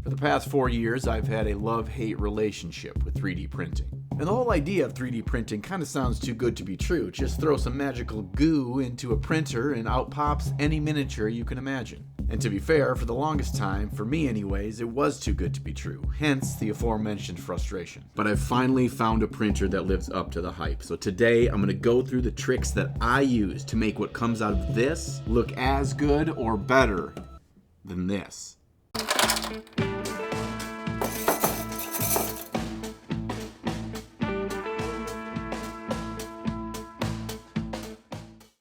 For the past 4 years, I've had a love-hate relationship with 3D printing. And the whole idea of 3D printing kind of sounds too good to be true. Just throw some magical goo into a printer and out pops any miniature you can imagine. And to be fair, for the longest time, for me anyways, it was too good to be true, hence the aforementioned frustration. But I've finally found a printer that lives up to the hype. So today, I'm going to go through the tricks that I use to make what comes out of this look as good or better than this.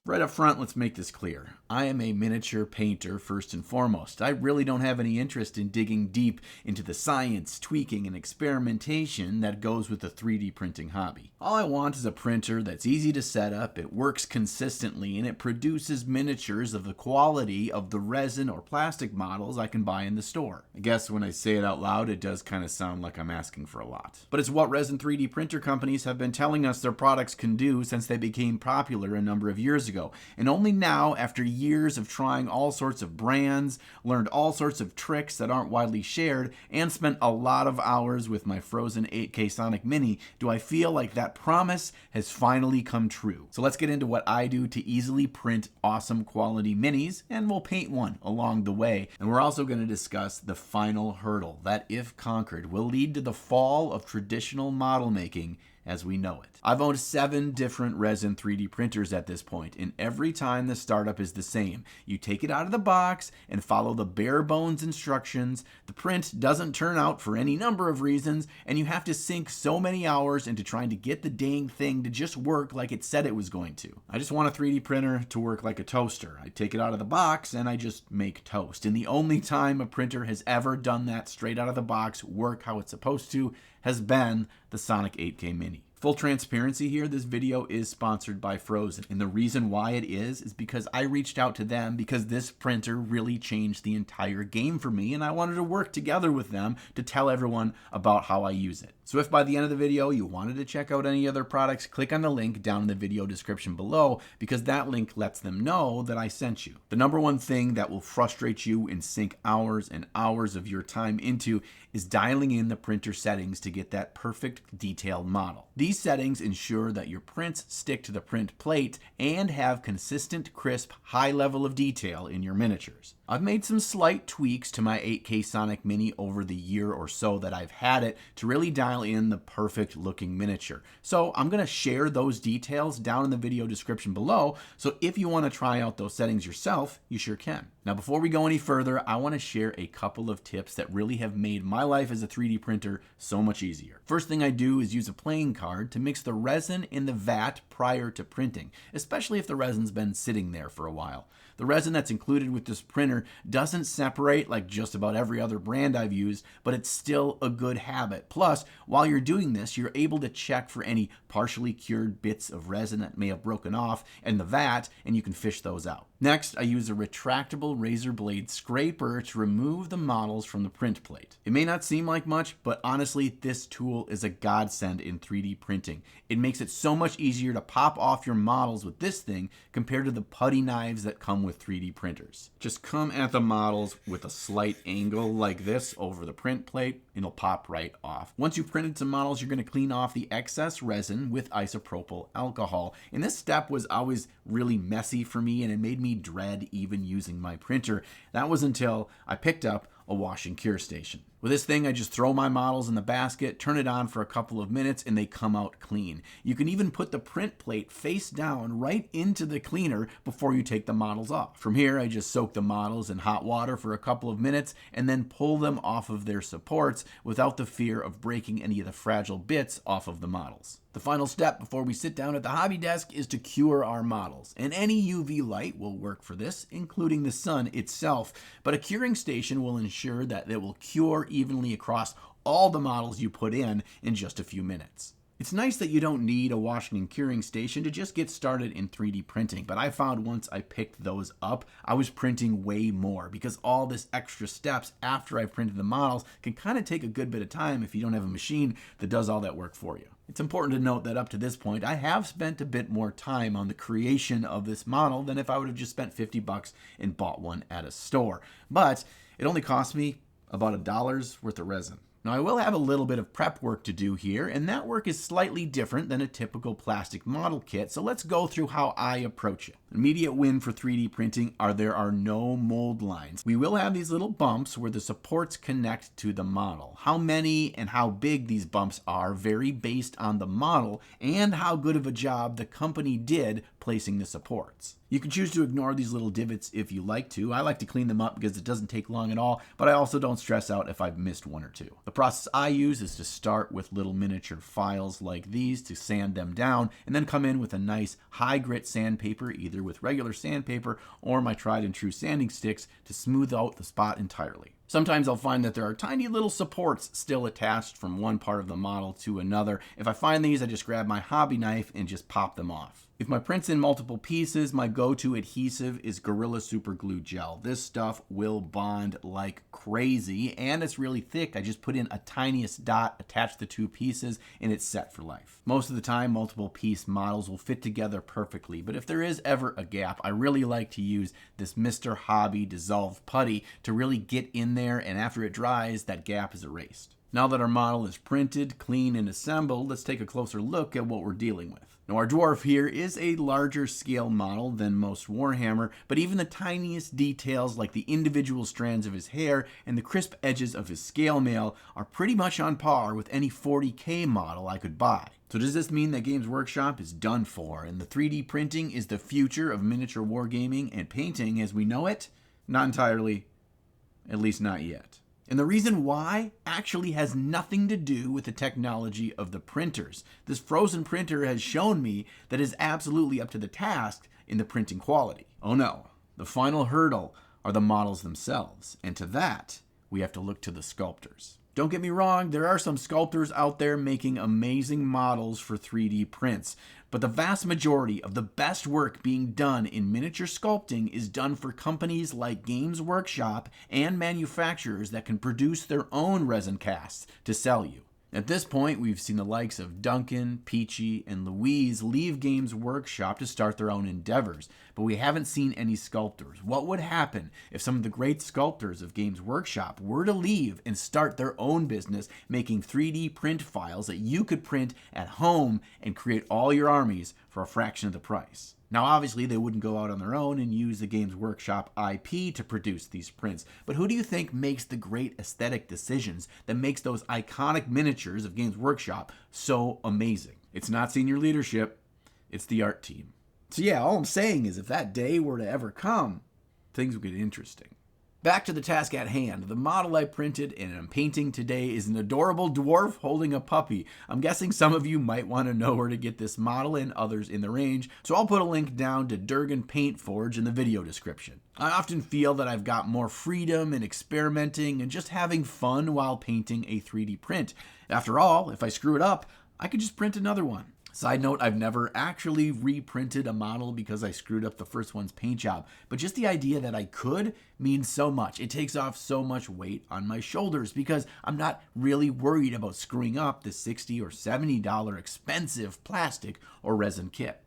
Right up front, let's make this clear. I am a miniature painter first and foremost. I really don't have any interest in digging deep into the science, tweaking, and experimentation that goes with the 3D printing hobby. All I want is a printer that's easy to set up, it works consistently, and it produces miniatures of the quality of the resin or plastic models I can buy in the store. I guess when I say it out loud, it does kind of sound like I'm asking for a lot. But it's what resin 3D printer companies have been telling us their products can do since they became popular a number of years ago. And only now, after years of trying all sorts of brands, learned all sorts of tricks that aren't widely shared, and spent a lot of hours with my Phrozen 8K Sonic Mini, do I feel like that promise has finally come true. So let's get into what I do to easily print awesome quality minis, and we'll paint one along the way. And we're also going to discuss the final hurdle that, if conquered, will lead to the fall of traditional model making as we know it. I've owned 7 different resin 3D printers at this point, and every time the startup is the same. You take it out of the box and follow the bare bones instructions. The print doesn't turn out for any number of reasons, and you have to sink so many hours into trying to get the dang thing to just work like it said it was going to. I just want a 3D printer to work like a toaster. I take it out of the box and I just make toast. And the only time a printer has ever done that straight out of the box, work how it's supposed to, has been the Sonic 8K Mini. Full transparency here, this video is sponsored by Phrozen, and the reason why it is because I reached out to them because this printer really changed the entire game for me, and I wanted to work together with them to tell everyone about how I use it. So if by the end of the video you wanted to check out any other products, click on the link down in the video description below, because that link lets them know that I sent you. The number one thing that will frustrate you and sink hours and hours of your time into is dialing in the printer settings to get that perfect detailed model. These settings ensure that your prints stick to the print plate and have consistent, crisp, high level of detail in your miniatures. I've made some slight tweaks to my 8K Sonic Mini over the year or so that I've had it to really dial in the perfect looking miniature. So I'm going to share those details down in the video description below, so if you want to try out those settings yourself, you sure can. Now before we go any further, I want to share a couple of tips that really have made my life as a 3D printer so much easier. First thing I do is use a playing card to mix the resin in the vat prior to printing, especially if the resin's been sitting there for a while. The resin that's included with this printer doesn't separate like just about every other brand I've used, but it's still a good habit. Plus, while you're doing this, you're able to check for any partially cured bits of resin that may have broken off in the vat, and you can fish those out. Next, I use a retractable razor blade scraper to remove the models from the print plate. It may not seem like much, but honestly, this tool is a godsend in 3D printing. It makes it so much easier to pop off your models with this thing compared to the putty knives that come with 3D printers. Just come at the models with a slight angle like this over the print plate, and it'll pop right off. Once you've printed some models, you're going to clean off the excess resin with isopropyl alcohol. And this step was always really messy for me, and it made me dread even using my printer. That was until I picked up a wash and cure station. With this thing, I just throw my models in the basket, turn it on for a couple of minutes, and they come out clean. You can even put the print plate face down right into the cleaner before you take the models off. From here, I just soak the models in hot water for a couple of minutes and then pull them off of their supports without the fear of breaking any of the fragile bits off of the models. The final step before we sit down at the hobby desk is to cure our models, and any UV light will work for this, including the sun itself, but a curing station will ensure that it will cure evenly across all the models you put in just a few minutes. It's nice that you don't need a washing and curing station to just get started in 3D printing, but I found once I picked those up, I was printing way more because all this extra steps after I've printed the models can kind of take a good bit of time if you don't have a machine that does all that work for you. It's important to note that up to this point, I have spent a bit more time on the creation of this model than if I would have just spent $50 and bought one at a store. But it only cost me about $1 worth of resin. Now I will have a little bit of prep work to do here, and that work is slightly different than a typical plastic model kit, so let's go through how I approach it. Immediate win for 3D printing are there are no mold lines. We will have these little bumps where the supports connect to the model. How many and how big these bumps are vary based on the model and how good of a job the company did placing the supports. You can choose to ignore these little divots if you like to. I like to clean them up because it doesn't take long at all, but I also don't stress out if I've missed one or two. The process I use is to start with little miniature files like these to sand them down, and then come in with a nice high grit sandpaper, either with regular sandpaper or my tried and true sanding sticks, to smooth out the spot entirely. Sometimes I'll find that there are tiny little supports still attached from one part of the model to another. If I find these, I just grab my hobby knife and just pop them off. If my print's in multiple pieces, my go-to adhesive is Gorilla Super Glue Gel. This stuff will bond like crazy, and it's really thick. I just put in a tiniest dot, attach the two pieces, and it's set for life. Most of the time, multiple piece models will fit together perfectly, but if there is ever a gap, I really like to use this Mr. Hobby Dissolve Putty to really get in there, and after it dries, that gap is erased. Now that our model is printed, clean, and assembled, let's take a closer look at what we're dealing with. Now our dwarf here is a larger scale model than most Warhammer, but even the tiniest details like the individual strands of his hair and the crisp edges of his scale mail are pretty much on par with any 40K model I could buy. So does this mean that Games Workshop is done for and the 3D printing is the future of miniature wargaming and painting as we know it? Not entirely, at least not yet. And the reason why actually has nothing to do with the technology of the printers. This Phrozen printer has shown me that it is absolutely up to the task in the printing quality. Oh no, the final hurdle are the models themselves, and to that, we have to look to the sculptors. Don't get me wrong, there are some sculptors out there making amazing models for 3D prints, but the vast majority of the best work being done in miniature sculpting is done for companies like Games Workshop and manufacturers that can produce their own resin casts to sell you. At this point, we've seen the likes of Duncan, Peachy, and Louise leave Games Workshop to start their own endeavors, but we haven't seen any sculptors. What would happen if some of the great sculptors of Games Workshop were to leave and start their own business making 3D print files that you could print at home and create all your armies for a fraction of the price? Now, obviously, they wouldn't go out on their own and use the Games Workshop IP to produce these prints, but who do you think makes the great aesthetic decisions that makes those iconic miniatures of Games Workshop so amazing? It's not senior leadership, it's the art team. So yeah, all I'm saying is if that day were to ever come, things would get interesting. Back to the task at hand. The model I printed and am painting today is an adorable dwarf holding a puppy. I'm guessing some of you might want to know where to get this model and others in the range, so I'll put a link down to Durgan Paint Forge in the video description. I often feel that I've got more freedom in experimenting and just having fun while painting a 3D print. After all, if I screw it up, I could just print another one. Side note, I've never actually reprinted a model because I screwed up the first one's paint job, but just the idea that I could means so much. It takes off so much weight on my shoulders because I'm not really worried about screwing up the $60 or $70 expensive plastic or resin kit.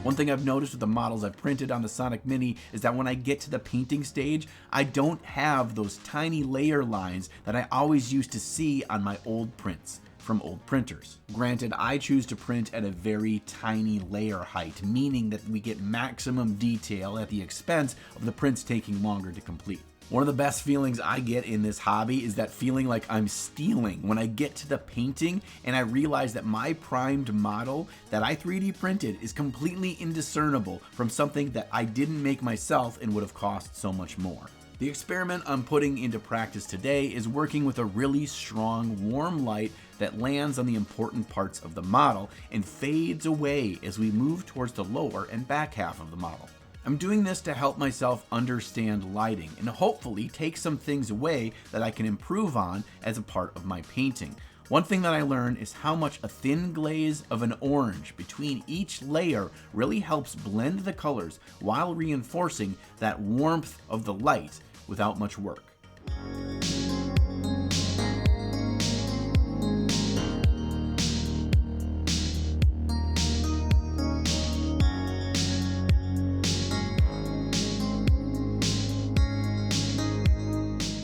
One thing I've noticed with the models I've printed on the Sonic Mini is that when I get to the painting stage, I don't have those tiny layer lines that I always used to see on my old prints from old printers. Granted, I choose to print at a very tiny layer height, meaning that we get maximum detail at the expense of the prints taking longer to complete. One of the best feelings I get in this hobby is that feeling like I'm stealing when I get to the painting and I realize that my primed model that I 3D printed is completely indiscernible from something that I didn't make myself and would have cost so much more. The experiment I'm putting into practice today is working with a really strong, warm light that lands on the important parts of the model and fades away as we move towards the lower and back half of the model. I'm doing this to help myself understand lighting and hopefully take some things away that I can improve on as a part of my painting. One thing that I learned is how much a thin glaze of an orange between each layer really helps blend the colors while reinforcing that warmth of the light without much work.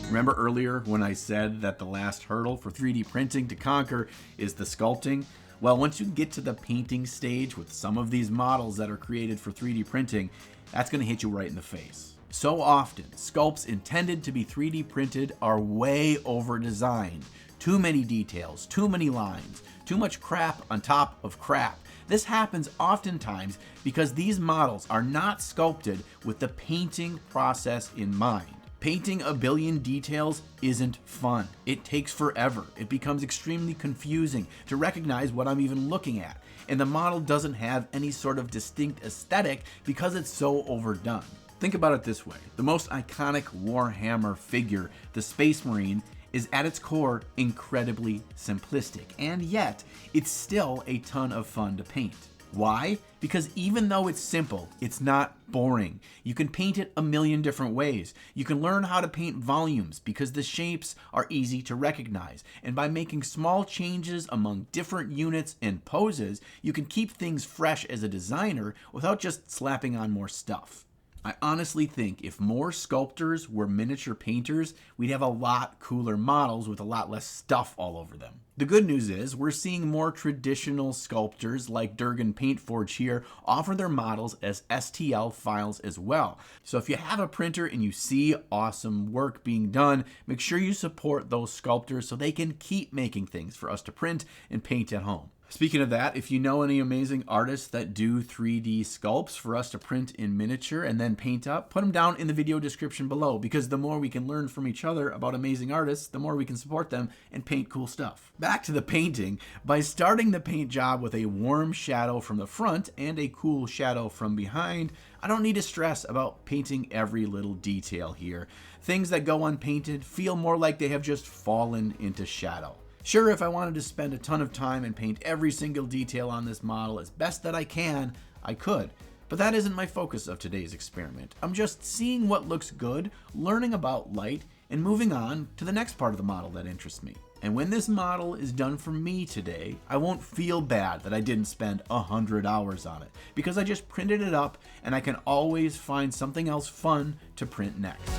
Remember earlier when I said that the last hurdle for 3D printing to conquer is the sculpting? Well, once you get to the painting stage with some of these models that are created for 3D printing, that's going to hit you right in the face. So often, sculpts intended to be 3D printed are way over-designed. Too many details, too many lines, too much crap on top of crap. This happens oftentimes because these models are not sculpted with the painting process in mind. Painting a billion details isn't fun. It takes forever. It becomes extremely confusing to recognize what I'm even looking at. And the model doesn't have any sort of distinct aesthetic because it's so overdone. Think about it this way. The most iconic Warhammer figure, the Space Marine, is at its core incredibly simplistic, and yet it's still a ton of fun to paint. Why? Because even though it's simple, it's not boring. You can paint it a million different ways. You can learn how to paint volumes because the shapes are easy to recognize. And by making small changes among different units and poses, you can keep things fresh as a designer without just slapping on more stuff. I honestly think if more sculptors were miniature painters, we'd have a lot cooler models with a lot less stuff all over them. The good news is we're seeing more traditional sculptors like Durgan Paintforge here offer their models as STL files as well. So if you have a printer and you see awesome work being done, make sure you support those sculptors so they can keep making things for us to print and paint at home. Speaking of that, if you know any amazing artists that do 3D sculpts for us to print in miniature and then paint up, put them down in the video description below, because the more we can learn from each other about amazing artists, the more we can support them and paint cool stuff. Back to the painting, by starting the paint job with a warm shadow from the front and a cool shadow from behind, I don't need to stress about painting every little detail here. Things that go unpainted feel more like they have just fallen into shadow. Sure, if I wanted to spend a ton of time and paint every single detail on this model as best that I can, I could. But that isn't my focus of today's experiment. I'm just seeing what looks good, learning about light, and moving on to the next part of the model that interests me. And when this model is done for me today, I won't feel bad that I didn't spend 100 hours on it, because I just printed it up and I can always find something else fun to print next.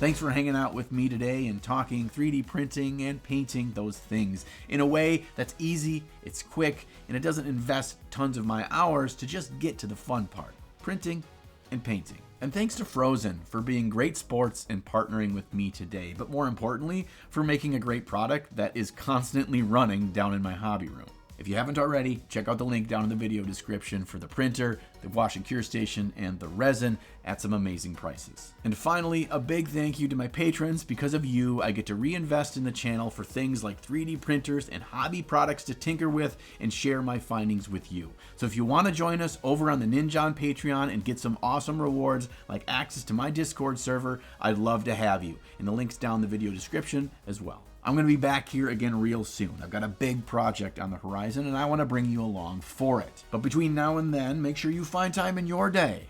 Thanks for hanging out with me today and talking 3D printing and painting those things in a way that's easy, it's quick, and it doesn't invest tons of my hours to just get to the fun part, printing and painting. And thanks to Phrozen for being great sports and partnering with me today, but more importantly, for making a great product that is constantly running down in my hobby room. If you haven't already, check out the link down in the video description for the printer, the wash and cure station, and the resin at some amazing prices. And finally, a big thank you to my patrons. Because of you, I get to reinvest in the channel for things like 3D printers and hobby products to tinker with and share my findings with you. So if you want to join us over on the Ninja on Patreon and get some awesome rewards like access to my Discord server, I'd love to have you. And the link's down in the video description as well. I'm going to be back here again real soon. I've got a big project on the horizon and I want to bring you along for it. But between now and then, make sure you find time in your day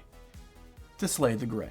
to slay the gray.